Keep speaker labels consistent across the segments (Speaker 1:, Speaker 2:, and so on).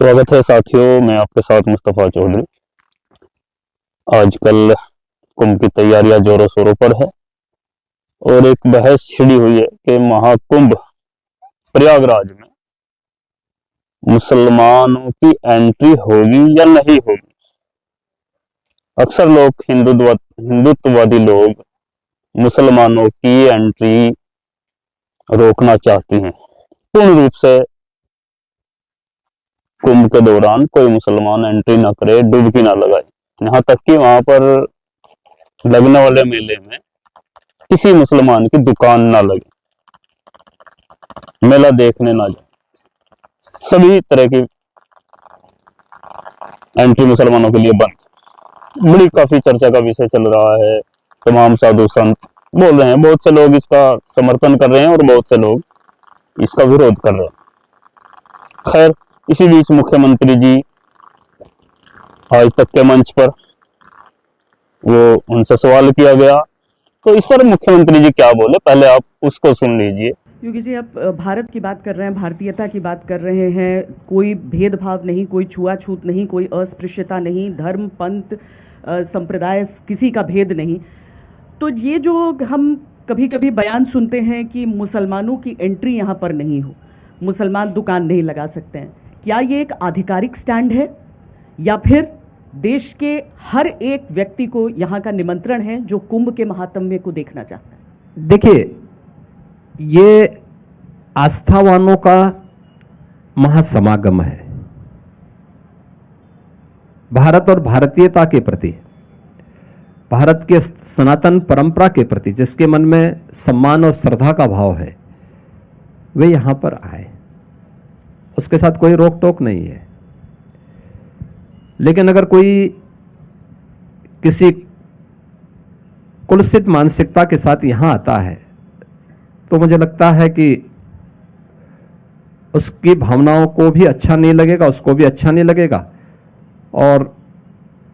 Speaker 1: स्वागत है साथियों, मैं आपके साथ मुस्तफ़ा चौधरी। आजकल कुंभ की तैयारियां जोरों शोरों पर है और एक बहस छिड़ी हुई है कि महाकुंभ प्रयागराज में मुसलमानों की एंट्री होगी या नहीं होगी। अक्सर लोग हिंदुत्ववादी लोग मुसलमानों की एंट्री रोकना चाहती हैं। पूर्ण रूप से कुंभ के दौरान कोई मुसलमान एंट्री ना करे, डुबकी ना लगाए। यहाँ तक कि वहां पर लगने वाले मेले में किसी मुसलमान की दुकान ना लगे, मेला देखने ना जाए। सभी तरह की एंट्री मुसलमानों के लिए बंद। बड़ी काफी चर्चा का विषय चल रहा है। तमाम साधु संत बोल रहे हैं, बहुत से लोग इसका समर्थन कर रहे हैं और बहुत से लोग इसका विरोध कर रहे हैं। खैर, इसी बीच मुख्यमंत्री जी आज तक के मंच पर उनसे सवाल किया गया, तो इस पर मुख्यमंत्री जी क्या बोले, पहले आप उसको सुन लीजिए।
Speaker 2: योगी जी, आप भारत की बात कर रहे हैं, भारतीयता की बात कर रहे हैं, कोई भेदभाव नहीं, कोई छुआछूत नहीं, कोई अस्पृश्यता नहीं, धर्म पंथ संप्रदाय किसी का भेद नहीं। तो ये जो हम कभी कभी बयान सुनते हैं कि मुसलमानों की एंट्री यहाँ पर नहीं हो, मुसलमान दुकान नहीं लगा सकते हैं, क्या ये एक आधिकारिक स्टैंड है या फिर देश के हर एक व्यक्ति को यहाँ का निमंत्रण है जो कुंभ के महात्म्य को देखना चाहता है?
Speaker 3: देखिए, ये आस्थावानों का महासमागम है। भारत और भारतीयता के प्रति, भारत के सनातन परंपरा के प्रति जिसके मन में सम्मान और श्रद्धा का भाव है, वे यहां पर आए, उसके साथ कोई रोक टोक नहीं है। लेकिन अगर कोई किसी कुलसित मानसिकता के साथ यहां आता है तो मुझे लगता है कि उसकी भावनाओं को भी अच्छा नहीं लगेगा, उसको भी अच्छा नहीं लगेगा और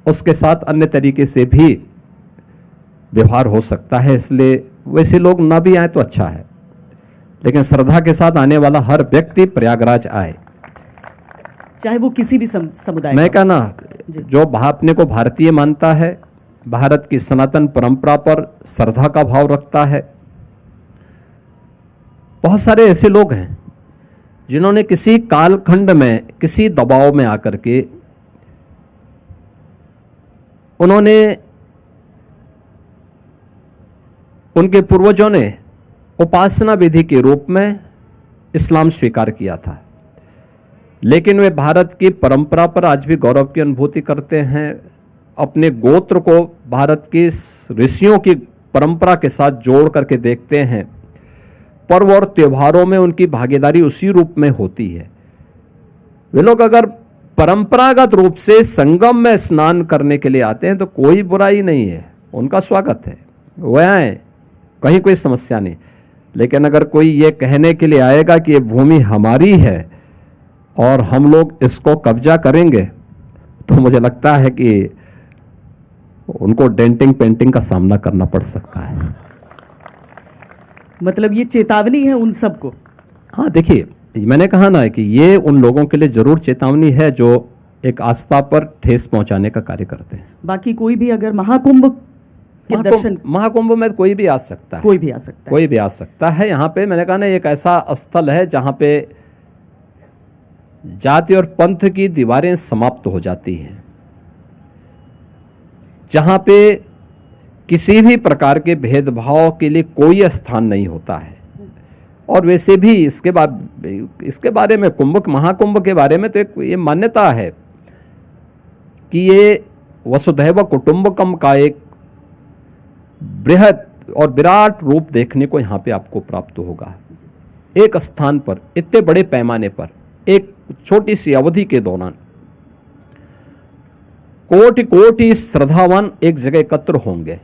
Speaker 3: उसके साथ अन्य तरीके से भी व्यवहार हो सकता है। इसलिए वैसे लोग ना भी आए तो अच्छा है, लेकिन श्रद्धा के साथ आने वाला हर व्यक्ति प्रयागराज आए,
Speaker 2: चाहे वो किसी भी समुदाय।
Speaker 3: मैं कहना जो अपने को भारतीय मानता है, भारत की सनातन परंपरा पर श्रद्धा का भाव रखता है। बहुत सारे ऐसे लोग हैं जिन्होंने किसी कालखंड में किसी दबाव में आकर के उनके पूर्वजों ने उपासना विधि के रूप में इस्लाम स्वीकार किया था, लेकिन वे भारत की परंपरा पर आज भी गौरव की अनुभूति करते हैं। अपने गोत्र को भारत की ऋषियों की परंपरा के साथ जोड़ करके देखते हैं। पर्व और त्योहारों में उनकी भागीदारी उसी रूप में होती है। वे लोग अगर परंपरागत रूप से संगम में स्नान करने के लिए आते हैं तो कोई बुराई नहीं है, उनका स्वागत है, वह आए, कहीं कोई समस्या नहीं। लेकिन अगर कोई ये कहने के लिए आएगा कि ये भूमि हमारी है और हम लोग इसको कब्जा करेंगे, तो मुझे लगता है कि उनको डेंटिंग पेंटिंग का सामना करना पड़ सकता है।
Speaker 2: मतलब ये चेतावनी है उन सबको?
Speaker 3: हाँ, देखिए, मैंने कहा ना कि ये उन लोगों के लिए जरूर चेतावनी है जो एक आस्था पर ठेस पहुंचाने का कार्य करते हैं।
Speaker 2: बाकी कोई भी अगर महाकुंभ के दर्शन,
Speaker 3: महाकुंभ में कोई भी आ सकता है,
Speaker 2: कोई भी आ सकता है,
Speaker 3: कोई भी आ सकता है। यहाँ पे मैंने कहा ना, एक ऐसा स्थल है जहाँ पे जाति और पंथ की दीवारें समाप्त हो जाती हैं, जहाँ पे किसी भी प्रकार के भेदभाव के लिए कोई स्थान नहीं होता है। और वैसे भी इसके बारे में महाकुंभ के बारे में तो एक ये मान्यता है कि ये वसुधैव कुटुंबकम का एक बृहद और विराट रूप देखने को यहाँ पे आपको प्राप्त होगा। एक स्थान पर इतने बड़े पैमाने पर एक छोटी सी अवधि के दौरान कोटि कोटि श्रद्धावान एक जगह एकत्र होंगे।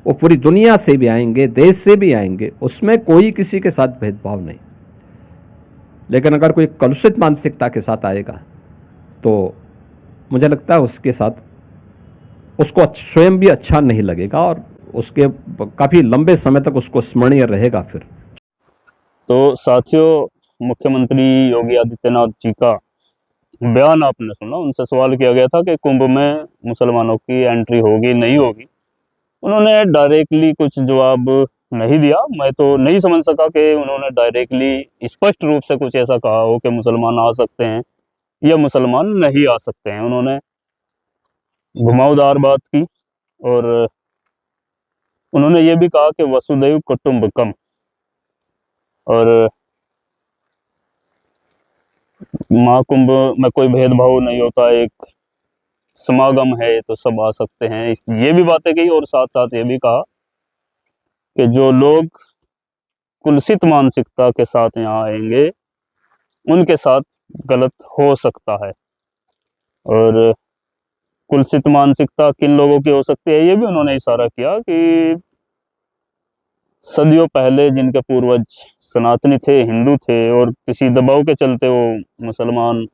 Speaker 3: वो पूरी दुनिया से भी आएंगे, देश से भी आएंगे, उसमें कोई किसी के साथ भेदभाव नहीं। लेकिन अगर कोई कलुषित मानसिकता के साथ आएगा तो मुझे लगता है उसके साथ उसको स्वयं भी अच्छा नहीं लगेगा और उसके काफी लंबे समय तक उसको स्मरणीय रहेगा। फिर
Speaker 1: तो साथियों, मुख्यमंत्री योगी आदित्यनाथ जी का बयान आपने सुना, उनसे सवाल किया गया था कि कुंभ में मुसलमानों की एंट्री होगी नहीं होगी। उन्होंने डायरेक्टली कुछ जवाब नहीं दिया। मैं तो नहीं समझ सका कि उन्होंने डायरेक्टली स्पष्ट रूप से कुछ ऐसा कहा हो कि मुसलमान आ सकते हैं या मुसलमान नहीं आ सकते हैं। उन्होंने घुमावदार बात की और उन्होंने ये भी कहा कि वसुदैव कुटुंबकम, और महाकुंभ में कोई भेदभाव नहीं होता, एक समागम है तो सब आ सकते हैं। ये भी बातें कही और साथ साथ ये भी कहा कि जो लोग कुलसित मानसिकता के साथ यहाँ आएंगे उनके साथ गलत हो सकता है। और कुलसित मानसिकता किन लोगों की हो सकती है ये भी उन्होंने इशारा किया कि सदियों पहले जिनके पूर्वज सनातनी थे, हिंदू थे, और किसी दबाव के चलते वो मुसलमान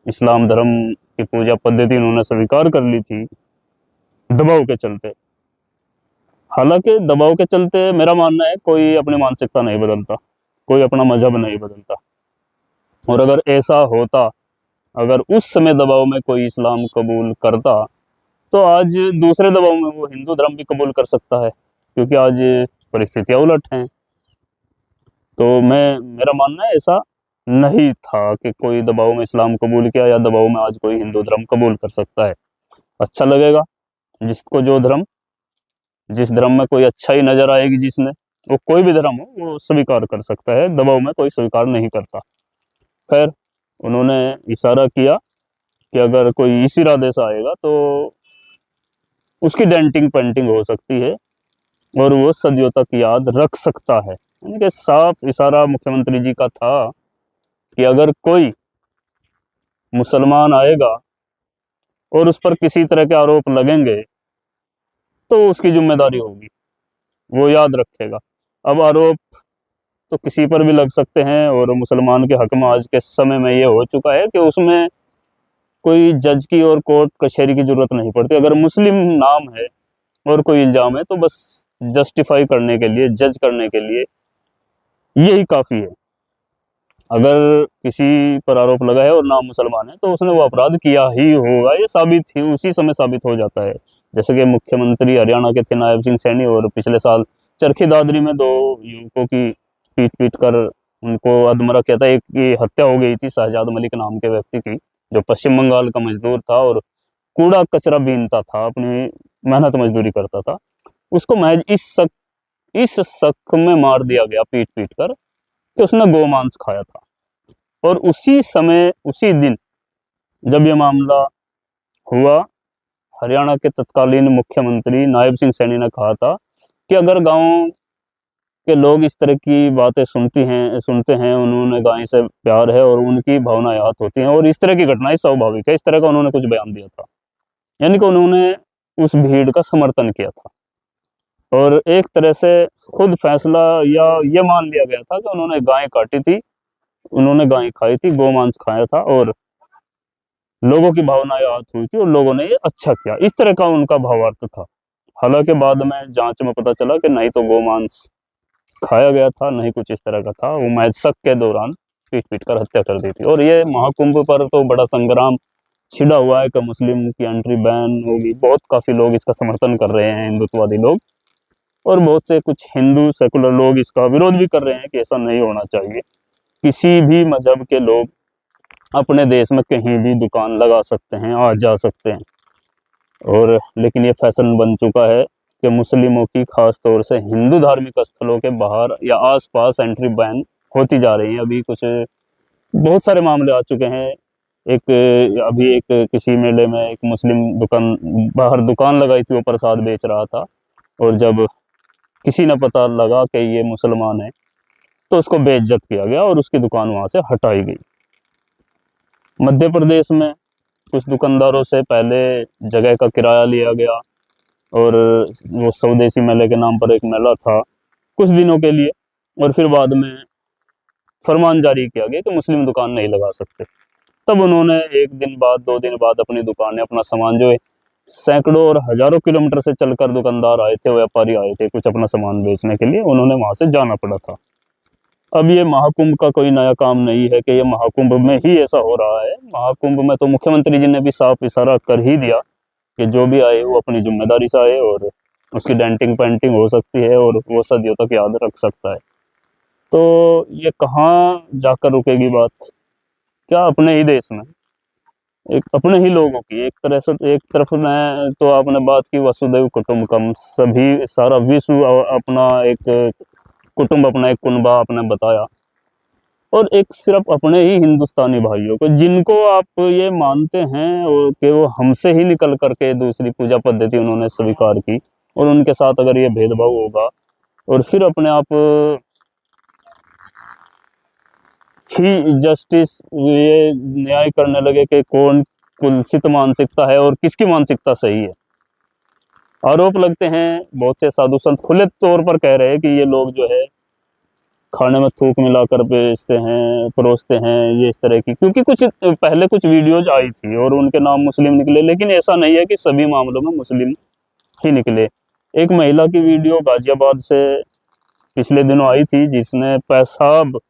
Speaker 1: इस्लाम धर्म की पूजा पद्धति उन्होंने स्वीकार कर ली थी दबाव के चलते। हालांकि दबाव के चलते मेरा मानना है कोई अपनी मानसिकता नहीं बदलता, कोई अपना मजहब नहीं बदलता। और अगर ऐसा होता, अगर उस समय दबाव में कोई इस्लाम कबूल करता तो आज दूसरे दबाव में वो हिंदू धर्म भी कबूल कर सकता है, क्योंकि आज परिस्थितियां उलट हैं। तो मेरा मानना है ऐसा नहीं था कि कोई दबाव में इस्लाम कबूल किया या दबाव में आज कोई हिंदू धर्म कबूल कर सकता है। अच्छा लगेगा जिसको जो धर्म, जिस धर्म में कोई अच्छाई नजर आएगी जिसने, वो कोई भी धर्म हो वो स्वीकार कर सकता है, दबाव में कोई स्वीकार नहीं करता। खैर, उन्होंने इशारा किया कि अगर कोई इस इरादे से आएगा तो उसकी डेंटिंग पेंटिंग हो सकती है और वो सदियों तक याद रख सकता है। यानी कि साफ इशारा मुख्यमंत्री जी का था कि अगर कोई मुसलमान आएगा और उस पर किसी तरह के आरोप लगेंगे तो उसकी जिम्मेदारी होगी, वो याद रखेगा। अब आरोप तो किसी पर भी लग सकते हैं और मुसलमान के हक में आज के समय में ये हो चुका है कि उसमें कोई जज की और कोर्ट कचहरी की जरूरत नहीं पड़ती। अगर मुस्लिम नाम है और कोई इल्जाम है तो बस जस्टिफाई करने के लिए, जज करने के लिए यही काफ़ी है। अगर किसी पर आरोप लगा है और नाम मुसलमान है तो उसने वो अपराध किया ही होगा, ये साबित ही उसी समय साबित हो जाता है। जैसे कि मुख्यमंत्री हरियाणा के थे नायब सिंह सैनी, और पिछले साल चरखी दादरी में 2 युवकों की पीट पीट कर उनको अधमरा किया था। एक की हत्या हो गई थी शहजाद मलिक नाम के व्यक्ति की, जो पश्चिम बंगाल का मजदूर था और कूड़ा कचरा बीनता था, अपनी मेहनत मजदूरी करता था। उसको महज इस शक में मार दिया गया पीट पीट कर कि उसने गोमांस खाया था। और उसी समय, उसी दिन जब ये मामला हुआ, हरियाणा के तत्कालीन मुख्यमंत्री नायब सिंह सैनी ने कहा था कि अगर गांव के लोग इस तरह की बातें सुनते हैं, उन्होंने गाय से प्यार है और उनकी भावनाएं आहत होती हैं और इस तरह की घटनाएं स्वाभाविक है। इस तरह का उन्होंने कुछ बयान दिया था, यानी कि उन्होंने उस भीड़ का समर्थन किया था और एक तरह से खुद फैसला या ये मान लिया गया था कि उन्होंने गाय काटी थी, उन्होंने गाय खाई थी, गोमांस खाया था और लोगों की भावनाएं आहत हुई थी और लोगों ने ये अच्छा किया। इस तरह का उनका भावार्थ था। हालांकि बाद में जांच में पता चला कि नहीं तो गोमांस खाया गया था, नहीं कुछ इस तरह का था। वो महज शक के दौरान पीट पीट कर हत्या कर दी थी। और ये महाकुंभ पर तो बड़ा संग्राम छिड़ा हुआ है कि मुस्लिम की एंट्री बैन होगी। बहुत काफ़ी लोग इसका समर्थन कर रहे हैं, हिंदुत्ववादी लोग, और बहुत से कुछ हिंदू सेकुलर लोग इसका विरोध भी कर रहे हैं कि ऐसा नहीं होना चाहिए। किसी भी मजहब के लोग अपने देश में कहीं भी दुकान लगा सकते हैं, आ जा सकते हैं। और लेकिन ये फैशन बन चुका है कि मुस्लिमों की खास तौर से हिंदू धार्मिक स्थलों के बाहर या आसपास एंट्री बैन होती जा रही है। अभी कुछ बहुत सारे मामले आ चुके हैं। अभी एक किसी मेले में एक मुस्लिम बाहर दुकान लगाई थी, वो प्रसाद बेच रहा था, और जब किसी ने पता लगा कि ये मुसलमान है तो उसको बेइज्जत किया गया और उसकी दुकान वहाँ से हटाई गई। मध्य प्रदेश में कुछ दुकानदारों से पहले जगह का किराया लिया गया और वो स्वदेशी मेले के नाम पर एक मेला था कुछ दिनों के लिए, और फिर बाद में फरमान जारी किया गया कि मुस्लिम दुकान नहीं लगा सकते। तब उन्होंने 1 दिन बाद, 2 दिन बाद अपनी दुकानें, अपना सामान, जो है सैकड़ों और हजारों किलोमीटर से चलकर दुकानदार आए थे, व्यापारी आए थे कुछ अपना सामान बेचने के लिए, उन्होंने वहां से जाना पड़ा था। अब ये महाकुंभ का कोई नया काम नहीं है कि ये महाकुंभ में ही ऐसा हो रहा है। महाकुंभ में तो मुख्यमंत्री जी ने भी साफ इशारा कर ही दिया कि जो भी आए वो अपनी जिम्मेदारी से आए, और उसकी डेंटिंग पेंटिंग हो सकती है और वो सदियों तक याद रख सकता है। तो ये कहाँ जाकर रुकेगी बात? क्या अपने ही देश में, एक अपने ही लोगों की, एक तरह से एक तरफ ने तो आपने बात की वसुधैव कुटुंबकम, सभी सारा विश्व अपना एक कुटुंब, अपना एक कुनबा आपने बताया, और एक सिर्फ अपने ही हिंदुस्तानी भाइयों को जिनको आप ये मानते हैं और कि वो हमसे ही निकल करके दूसरी पूजा पद्धति उन्होंने स्वीकार की, और उनके साथ अगर ये भेदभाव होगा और फिर अपने आप ही जस्टिस, ये न्याय करने लगे कि कौन कुलसित मानसिकता है और किसकी मानसिकता सही है। आरोप लगते हैं, बहुत से साधु संत खुले तौर पर कह रहे हैं कि ये लोग जो है खाने में थूक मिलाकर बेचते हैं, परोसते हैं, ये इस तरह की, क्योंकि कुछ पहले कुछ वीडियोज आई थी और उनके नाम मुस्लिम निकले, लेकिन ऐसा नहीं है कि सभी मामलों में मुस्लिम ही निकले। एक महिला की वीडियो गाजियाबाद से पिछले दिनों आई थी जिसने पेशाब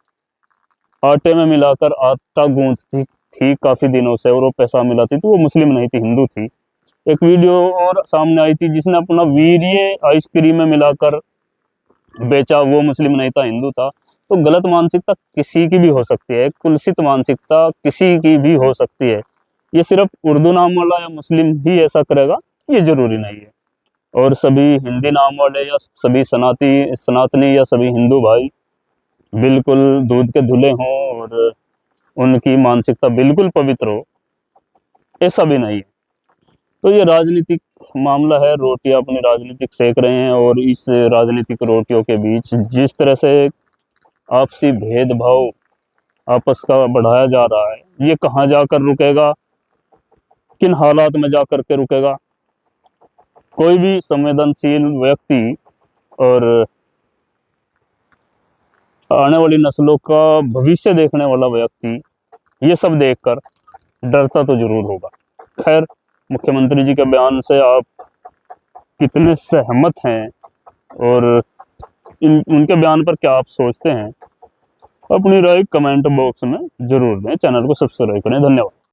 Speaker 1: आटे में मिलाकर आटा गूंथती थी काफी दिनों से, और वो पेशाब मिलाती थी, वो मुस्लिम नहीं थी, हिंदू थी। एक वीडियो और सामने आई थी जिसने अपना वीर्य आइसक्रीम में मिलाकर बेचा, वो मुस्लिम नहीं था, हिंदू था। तो गलत मानसिकता किसी की भी हो सकती है, कुलसित मानसिकता किसी की भी हो सकती है। ये सिर्फ उर्दू नाम वाला या मुस्लिम ही ऐसा करेगा ये जरूरी नहीं है। और सभी हिंदी नाम वाले या सभी सनातनी या सभी हिंदू भाई बिल्कुल दूध के धुले हों और उनकी मानसिकता बिल्कुल पवित्र हो, ऐसा भी नहीं है। तो ये राजनीतिक मामला है, रोटियां अपनी राजनीतिक सेक रहे हैं, और इस राजनीतिक रोटियों के बीच जिस तरह से आपसी भेदभाव आपस का बढ़ाया जा रहा है, ये कहाँ जाकर रुकेगा, किन हालात में जाकर के रुकेगा? कोई भी संवेदनशील व्यक्ति और आने वाली नस्लों का भविष्य देखने वाला व्यक्ति ये सब देखकर डरता तो जरूर होगा। खैर, मुख्यमंत्री जी के बयान से आप कितने सहमत हैं और उनके बयान पर क्या आप सोचते हैं, अपनी राय कमेंट बॉक्स में जरूर दें। चैनल को सब्सक्राइब करें। धन्यवाद।